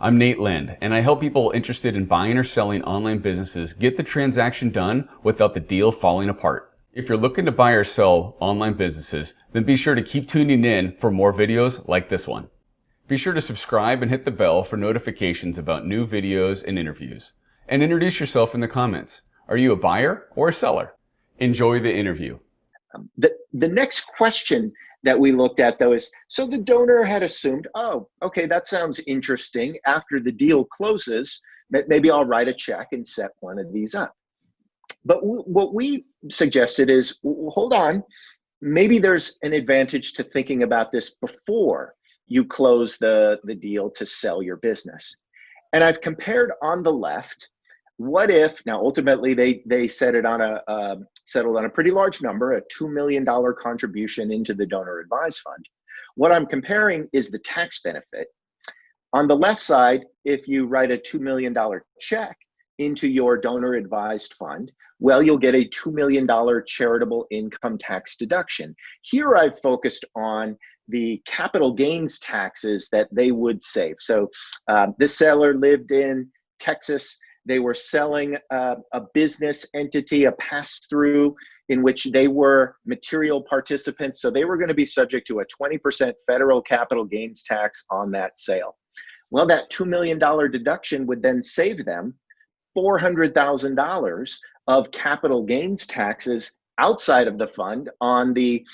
I'm Nate Lind, and I help people interested in buying or selling online businesses get the transaction done without the deal falling apart. If you're looking to buy or sell online businesses, then be sure to keep tuning in for more videos like this one. Be sure to subscribe and hit the bell for notifications about new videos and interviews. And introduce yourself in the comments. Are you a buyer or a seller? Enjoy the interview. The next question that we looked at, though, is, so the donor had assumed, oh, okay, that sounds interesting. After the deal closes, maybe I'll write a check and set one of these up. But what we suggested is, hold on, maybe there's an advantage to thinking about this before you close the deal to sell your business. And I've compared on the left, what if, now ultimately they settled on a pretty large number, a $2 million contribution into the donor advised fund. What I'm comparing is the tax benefit. On the left side, if you write a $2 million check into your donor advised fund, well, you'll get a $2 million charitable income tax deduction. Here I've focused on the capital gains taxes that they would save. So this seller lived in Texas. They were selling a business entity, a pass-through, in which they were material participants. So they were going to be subject to a 20% federal capital gains tax on that sale. Well, that $2 million deduction would then save them $400,000 of capital gains taxes outside of the fund on the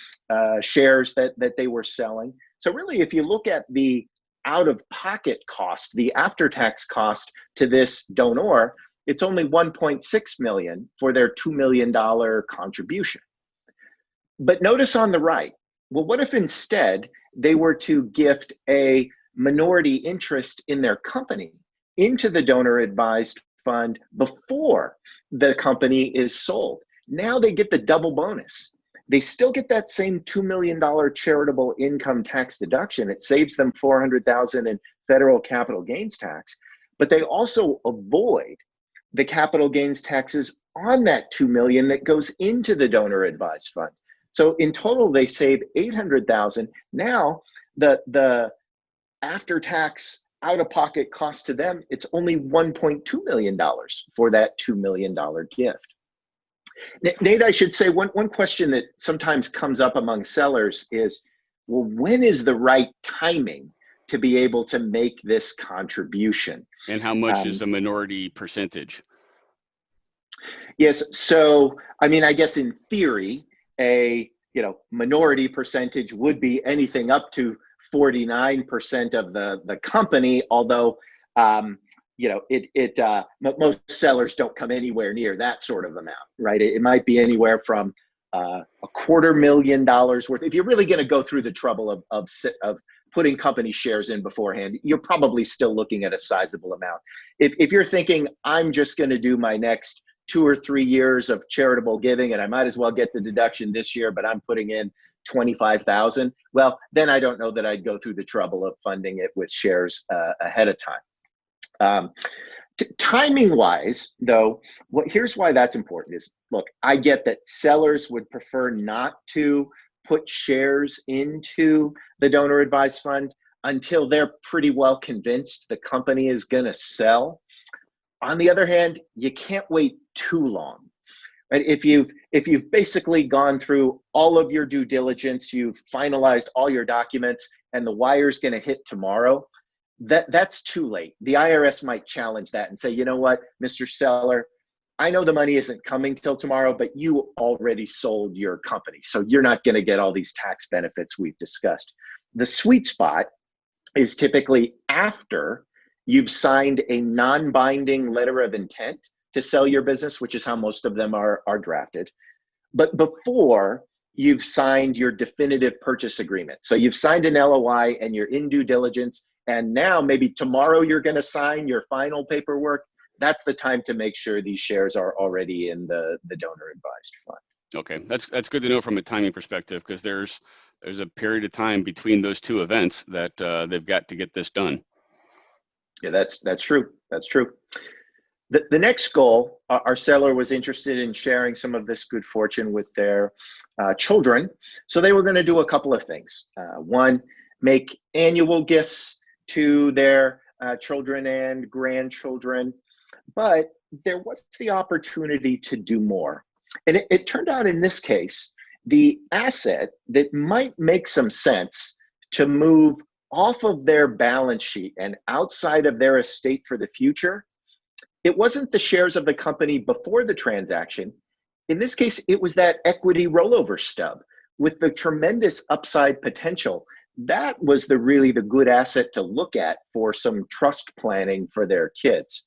shares that they were selling. So really, if you look at the out-of-pocket cost, the after-tax cost to this donor, it's only $1.6 million for their $2 million contribution. But notice on the right, well, what if instead they were to gift a minority interest in their company into the donor advised fund before the company is sold? Now they get the double bonus. They still get that same $2 million charitable income tax deduction. It saves them $400,000 in federal capital gains tax, but they also avoid the capital gains taxes on that $2 million that goes into the donor advised fund. So in total, they save $800,000. Now the after-tax out-of-pocket cost to them, it's only $1.2 million for that $2 million gift. Nate, I should say one question that sometimes comes up among sellers is, well, when is the right timing to be able to make this contribution? And how much is a minority percentage? Yes, so I mean, I guess in theory, a minority percentage would be anything up to 49% of the company, although most sellers don't come anywhere near that sort of amount, right? It might be anywhere from $250,000 worth. If you're really going to go through the trouble of putting company shares in beforehand, you're probably still looking at a sizable amount. If you're thinking, I'm just going to do my next 2 or 3 years of charitable giving, and I might as well get the deduction this year, but I'm putting in $25,000, well, then I don't know that I'd go through the trouble of funding it with shares ahead of time. Timing wise, though, here's why that's important is, look, I get that sellers would prefer not to put shares into the donor advised fund until they're pretty well convinced the company is going to sell. On the other hand, you can't wait too long. Right? If you've basically gone through all of your due diligence, you've finalized all your documents, and the wire's going to hit tomorrow, that's too late. The IRS might challenge that and say, you know what, Mr. Seller, I know the money isn't coming till tomorrow, but you already sold your company, so you're not going to get all these tax benefits we've discussed. The sweet spot is typically after you've signed a non-binding letter of intent to sell your business, which is how most of them are drafted, but before you've signed your definitive purchase agreement. So you've signed an LOI and you're in due diligence, and now maybe tomorrow you're going to sign your final paperwork. That's the time to make sure these shares are already in the donor advised fund. Okay, that's good to know from a timing perspective, because there's a period of time between those two events that they've got to get this done. Yeah, that's true. That's true. The next goal, our seller was interested in sharing some of this good fortune with their children. So they were going to do a couple of things. One, make annual gifts to their children and grandchildren, but there was the opportunity to do more. And it turned out in this case, the asset that might make some sense to move off of their balance sheet and outside of their estate for the future, it wasn't the shares of the company before the transaction. In this case, it was that equity rollover stub with the tremendous upside potential. That was really the good asset to look at for some trust planning for their kids.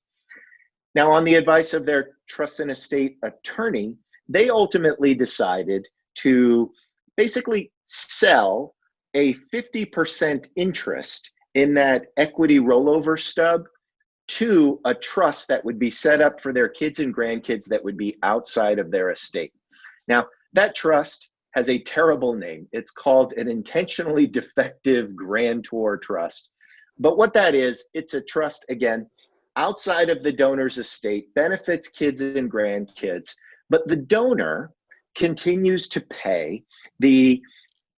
Now, on the advice of their trust and estate attorney, they ultimately decided to basically sell a 50% interest in that equity rollover stub to a trust that would be set up for their kids and grandkids that would be outside of their estate. Now, that trust has a terrible name. It's called an intentionally defective grantor trust. But what that is, it's a trust, again, outside of the donor's estate, benefits kids and grandkids, but the donor continues to pay the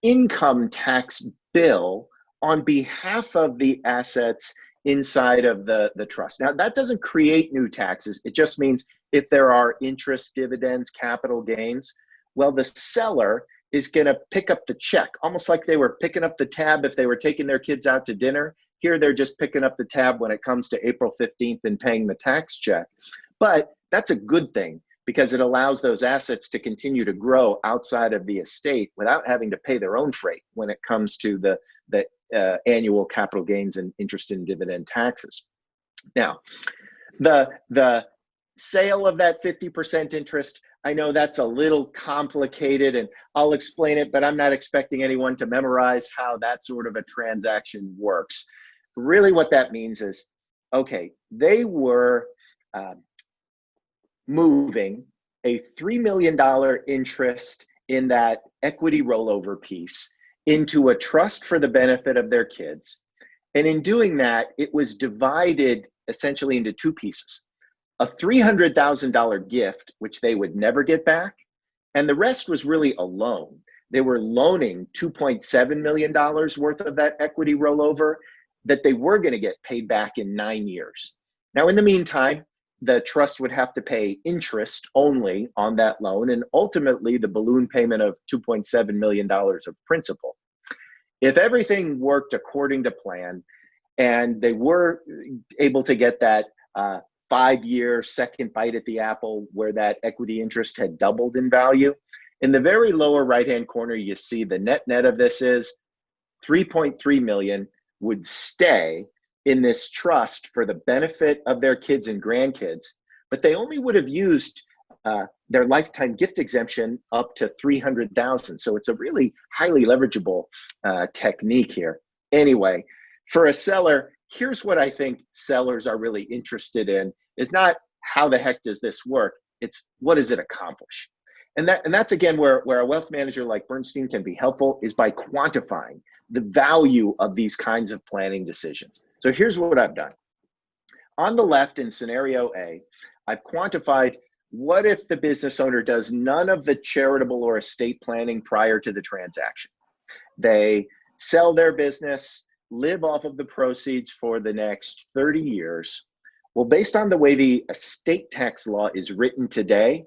income tax bill on behalf of the assets inside of the trust. Now, that doesn't create new taxes. It just means if there are interest, dividends, capital gains, well, the seller is going to pick up the check, almost like they were picking up the tab if they were taking their kids out to dinner. Here, they're just picking up the tab when it comes to April 15th and paying the tax check. But that's a good thing because it allows those assets to continue to grow outside of the estate without having to pay their own freight when it comes to the annual capital gains and interest and dividend taxes. Now, the sale of that 50% interest, I know that's a little complicated and I'll explain it, but I'm not expecting anyone to memorize how that sort of a transaction works. Really what that means is, okay, they were moving a $3 million interest in that equity rollover piece into a trust for the benefit of their kids. And in doing that, it was divided essentially into two pieces. A $300,000 gift, which they would never get back, and the rest was really a loan. They were loaning $2.7 million worth of that equity rollover that they were going to get paid back in 9 years. Now, in the meantime, the trust would have to pay interest only on that loan and ultimately the balloon payment of $2.7 million of principal. If everything worked according to plan and they were able to get that 5-year second bite at the apple where that equity interest had doubled in value, in the very lower right-hand corner, you see the net of this is $3.3 million would stay in this trust for the benefit of their kids and grandkids, but they only would have used their lifetime gift exemption up to $300,000. So it's a really highly leverageable technique here. Anyway, for a seller, here's what I think sellers are really interested in is not how the heck does this work, it's what does it accomplish? And that's again where a wealth manager like Bernstein can be helpful is by quantifying the value of these kinds of planning decisions. So here's what I've done. On the left in scenario A, I've quantified what if the business owner does none of the charitable or estate planning prior to the transaction. They sell their business, live off of the proceeds for the next 30 years. Well, based on the way the estate tax law is written today,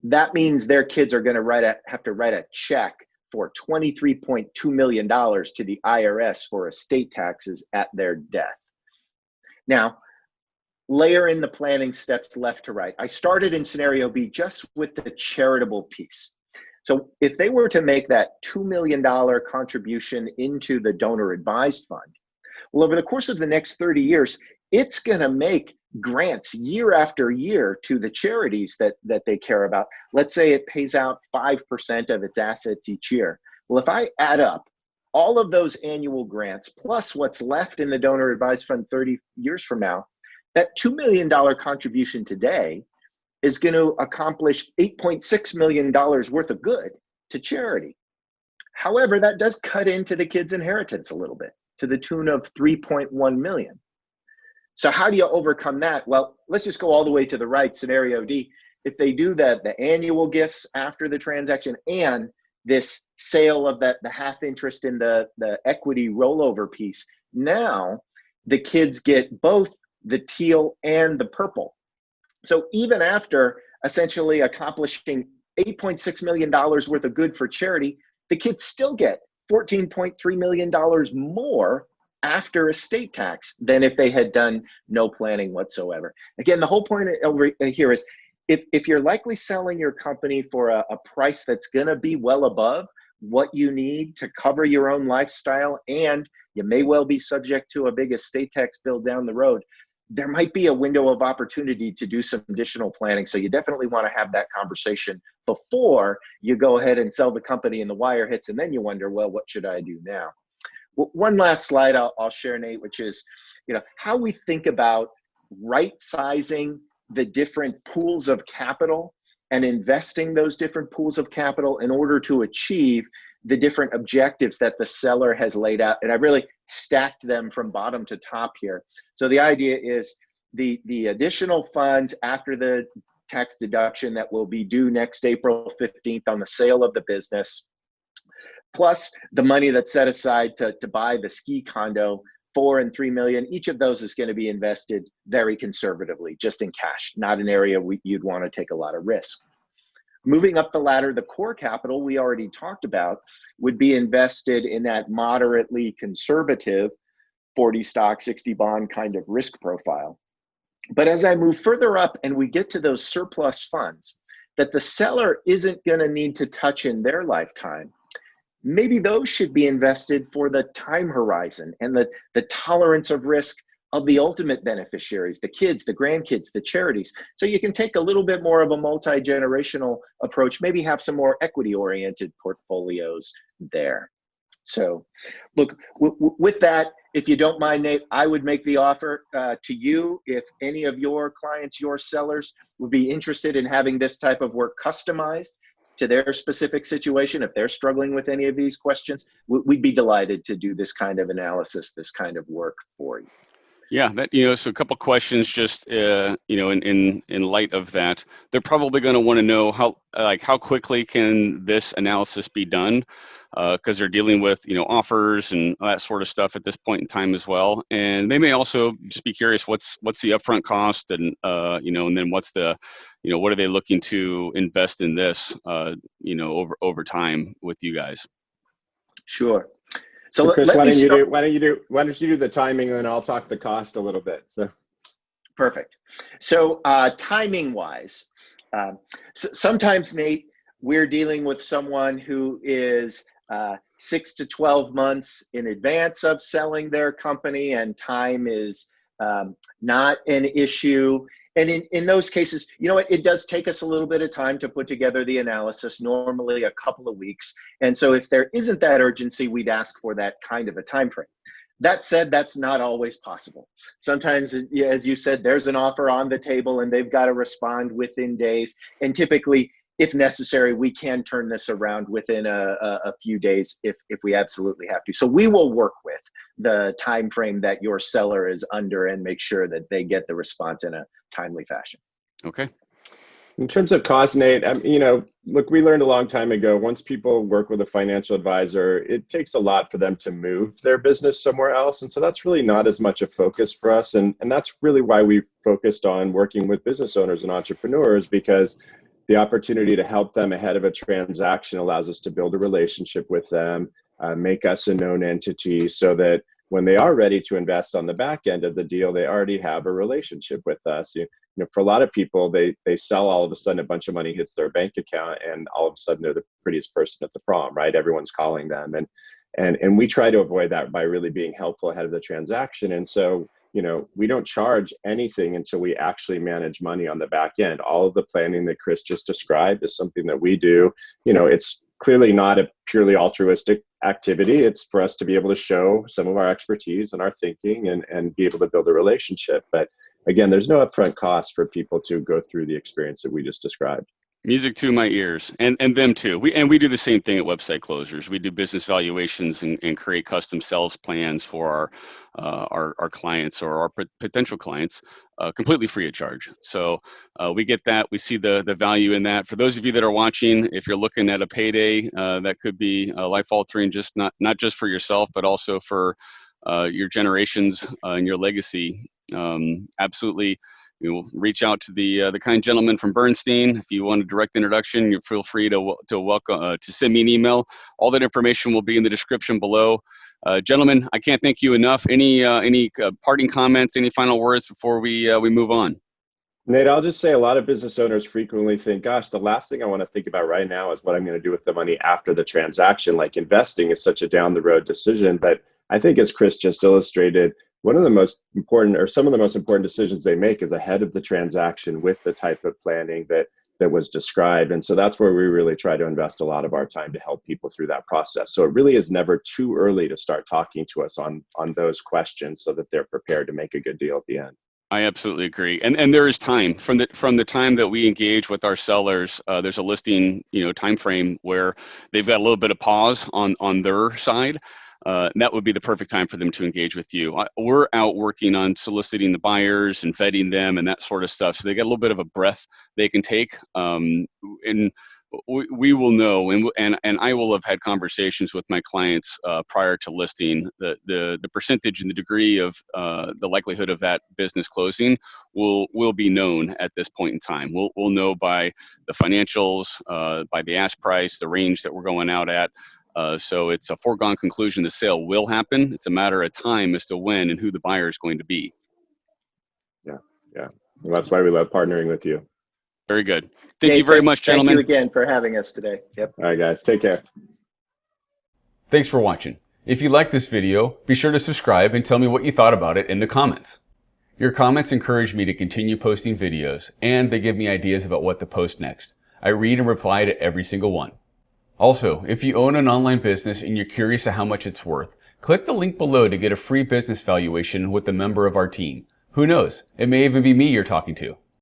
that means their kids are going to have to write a check for $23.2 million to the IRS for estate taxes at their death. Now, layer in the planning steps left to right. I started in scenario B just with the charitable piece. So if they were to make that $2 million contribution into the donor advised fund, well, over the course of the next 30 years, it's going to make grants year after year to the charities that they care about. Let's say it pays out 5% of its assets each year. Well, if I add up all of those annual grants plus what's left in the donor advised fund 30 years from now, that $2 million contribution today is going to accomplish $8.6 million worth of good to charity. However, that does cut into the kid's inheritance a little bit to the tune of $3.1 million. So how do you overcome that? Well, let's just go all the way to the right, scenario D. If they do the annual gifts after the transaction and this sale of the half interest in the equity rollover piece, now the kids get both the teal and the purple. So even after essentially accomplishing $8.6 million worth of good for charity, the kids still get $14.3 million more after estate tax than if they had done no planning whatsoever. Again, the whole point over here is if you're likely selling your company for a price that's going to be well above what you need to cover your own lifestyle, and you may well be subject to a big estate tax bill down the road, there might be a window of opportunity to do some additional planning. So you definitely want to have that conversation before you go ahead and sell the company and the wire hits, and then you wonder, well, what should I do now? Well, one last slide I'll share, Nate, which is, how we think about right sizing the different pools of capital and investing those different pools of capital in order to achieve the different objectives that the seller has laid out. And I really stacked them from bottom to top here. So the idea is the additional funds after the tax deduction that will be due next April 15th on the sale of the business, plus the money that's set aside to buy the ski condo, $4 and $3 million. Each of those is going to be invested very conservatively, just in cash, not an area you'd want to take a lot of risk. Moving up the ladder, the core capital we already talked about would be invested in that moderately conservative 40 stock, 60 bond kind of risk profile. But as I move further up and we get to those surplus funds that the seller isn't going to need to touch in their lifetime, maybe those should be invested for the time horizon and the tolerance of risk of the ultimate beneficiaries, the kids, the grandkids, the charities. So you can take a little bit more of a multi-generational approach, maybe have some more equity-oriented portfolios there. So look, with that, if you don't mind, Nate, I would make the offer to you, if any of your clients, your sellers would be interested in having this type of work customized to their specific situation, if they're struggling with any of these questions, we'd be delighted to do this kind of analysis, this kind of work for you. Yeah, so a couple questions just, in light of that, they're probably going to want to know how quickly can this analysis be done, because they're dealing with, offers and that sort of stuff at this point in time as well. And they may also just be curious, what's the upfront cost, and, and then what's the, what are they looking to invest in this, over time with you guys? Sure. So Chris, why don't you do the timing, and then I'll talk the cost a little bit. So perfect. So timing wise, sometimes, Nate, we're dealing with someone who is 6 to 12 months in advance of selling their company, and time is not an issue. And in those cases, it does take us a little bit of time to put together the analysis, normally a couple of weeks. And so if there isn't that urgency, we'd ask for that kind of a time frame. That said, that's not always possible. Sometimes, as you said, there's an offer on the table and they've got to respond within days. And typically, if necessary, we can turn this around within a few days if we absolutely have to. So we will work with the time frame that your seller is under and make sure that they get the response in a timely fashion. Okay. in terms of cost, Nate, look, we learned a long time ago, once people work with a financial advisor, it takes a lot for them to move their business somewhere else. And so that's really not as much a focus for us. And that's really why we focused on working with business owners and entrepreneurs, because the opportunity to help them ahead of a transaction allows us to build a relationship with them, make us a known entity, so that when they are ready to invest on the back end of the deal, they already have a relationship with us. For a lot of people, they sell, all of a sudden a bunch of money hits their bank account, and all of a sudden they're the prettiest person at the prom, right? Everyone's calling them. And we try to avoid that by really being helpful ahead of the transaction. And so, we don't charge anything until we actually manage money on the back end. All of the planning that Chris just described is something that we do. It's clearly not a purely altruistic activity. It's for us to be able to show some of our expertise and our thinking and be able to build a relationship. But again, there's no upfront cost for people to go through the experience that we just described. Music to my ears, and them too. We do the same thing at Website Closers. We do business valuations and create custom sales plans for our clients or our potential clients, completely free of charge. So we get that. We see the value in that. For those of you that are watching, if you're looking at a payday that could be life altering, just not just for yourself, but also for your generations and your legacy. Absolutely. Reach out to the kind gentleman from Bernstein. If you want a direct introduction, you feel free to send me an email. All that information will be in the description below. Gentlemen, I can't thank you enough. Any parting comments, any final words before we move on? Nate, I'll just say a lot of business owners frequently think, gosh, the last thing I want to think about right now is what I'm going to do with the money after the transaction. Like investing is such a down the road decision. But I think as Chris just illustrated, one of the most important, or some of the most important decisions they make is ahead of the transaction with the type of planning that was described. And so that's where we really try to invest a lot of our time to help people through that process. So it really is never too early to start talking to us on those questions so that they're prepared to make a good deal at the end. I absolutely agree, and there is time from the time that we engage with our sellers. There's a listing, time frame where they've got a little bit of pause on their side. And that would be the perfect time for them to engage with you. We're out working on soliciting the buyers and vetting them and that sort of stuff, so they get a little bit of a breath they can take. And we will know, and I will have had conversations with my clients prior to listing. The percentage and the degree of the likelihood of that business closing will be known at this point in time. We'll know by the financials, by the ask price, the range that we're going out at. So it's a foregone conclusion the sale will happen. It's a matter of time as to when and who the buyer is going to be. Yeah. Well, that's why we love partnering with you. Very good. Thank you very much, gentlemen. Thank you again for having us today. Yep. All right, guys. Take care. Thanks for watching. If you liked this video, be sure to subscribe and tell me what you thought about it in the comments. Your comments encourage me to continue posting videos, and they give me ideas about what to post next. I read and reply to every single one. Also, if you own an online business and you're curious of how much it's worth, click the link below to get a free business valuation with a member of our team. Who knows? It may even be me you're talking to.